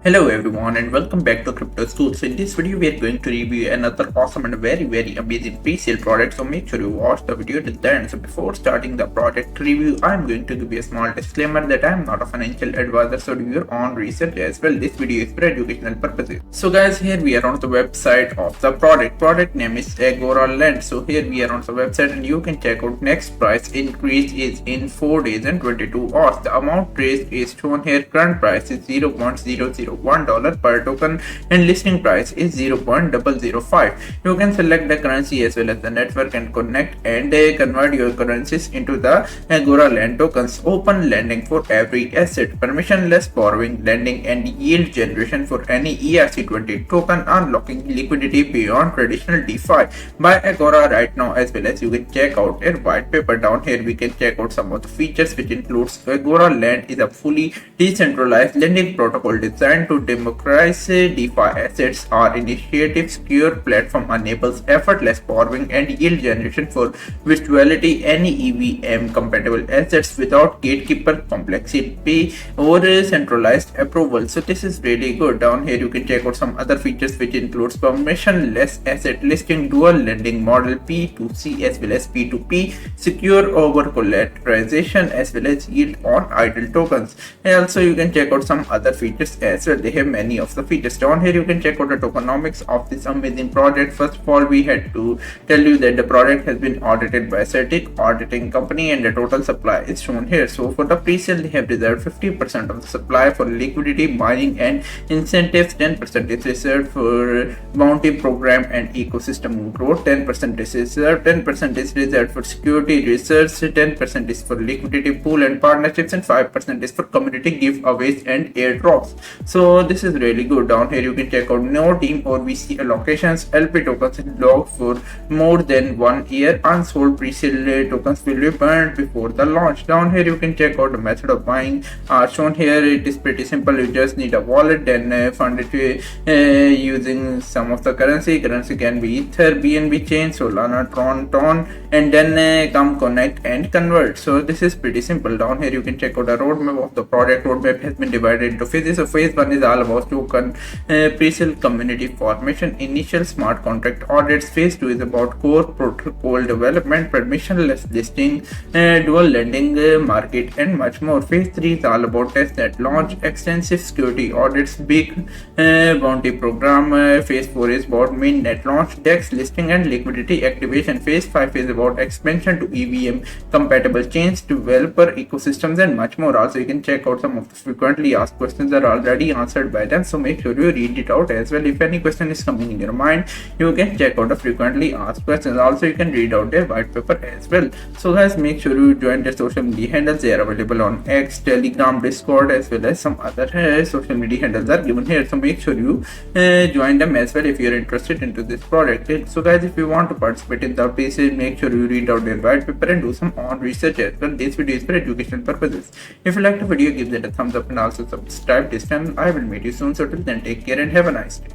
Hello everyone and welcome back to Crypto School. So in this video we are going to review another awesome and very amazing pre-sale product. So make sure you watch the video till the end. So before starting the product review, I am going to give you a small disclaimer that I am not a financial advisor, so do your own research as well. This video is for educational purposes. So guys, here we are on the website of the product. Product name is Agora Lend. So here we are on the website and you can check out next price increase is in 4 days and 22 hours. The amount raised is shown here. Current price is 0.001 per token and listing price is 0.005. You can select the currency as well as the network and connect and convert your currencies into the Agora Lend tokens. Open lending for every asset, permissionless borrowing, lending and yield generation for any ERC20 token, unlocking liquidity beyond traditional DeFi by Agora right now, as well as you can check out a white paper. Down here we can check out some of the features, which includes Agora Lend is a fully decentralized lending protocol designed to democratize DeFi assets. Our initiative secure platform enables effortless borrowing and yield generation for virtuality any EVM compatible assets without gatekeeper complexity or centralized approval. So this is really good. Down here you can check out some other features, which includes permissionless asset listing, dual lending model, P2C as well as P2P, secure over collateralization as well as yield on idle tokens. And also you can check out some other features as well. They have many of the features. Down here you can check out the tokenomics of this amazing project. First of all, we had to tell you that the product has been audited by a certified auditing company and the total supply is shown here. So for the pre-sale, they have reserved 50% of the supply for liquidity, mining and incentives. 10% is reserved for bounty program and ecosystem growth. 10% is reserved. 10% is reserved for security research. 10% is for liquidity pool and partnerships, and 5% is for community giveaways and airdrops. So this is really good. Down here you can check out no team or VC allocations, LP tokens locked for more than 1 year, unsold pre-sale tokens will be burned before the launch. Down here you can check out the method of buying shown here. It is pretty simple. You just need a wallet, then fund it using some of the currency. Currency can be Ether, BNB chain, Solana, Tron, and then come connect and convert. So this is pretty simple. Down here you can check out the roadmap of the product. Roadmap has been divided into phases. So phase 1 is all about token pre-sale community formation, initial smart contract audits. Phase 2 is about core protocol development, permissionless listing, dual lending market and much more. Phase 3 is all about testnet launch, extensive security audits, big bounty program. Phase 4 is about mainnet launch, DEX listing and liquidity activation. Phase 5 is about expansion to EVM compatible chains, developer ecosystems and much more. Also you can check out some of the frequently asked questions are already answered by them, so make sure you read it out as well. If any question is coming in your mind, you can check out the frequently asked questions. Also you can read out their white paper as well. So guys, make sure you join their social media handles. They are available on X, Telegram, Discord as well as some other social media handles are given here. So make sure you join them as well if you are interested into this product. So guys, if you want to participate in the pieces, make sure you read out their white paper and do some own research as well. This video is for educational purposes. If you liked the video, give it a thumbs up and also subscribe this channel. I will meet you soon. So till then, take care and have a nice day.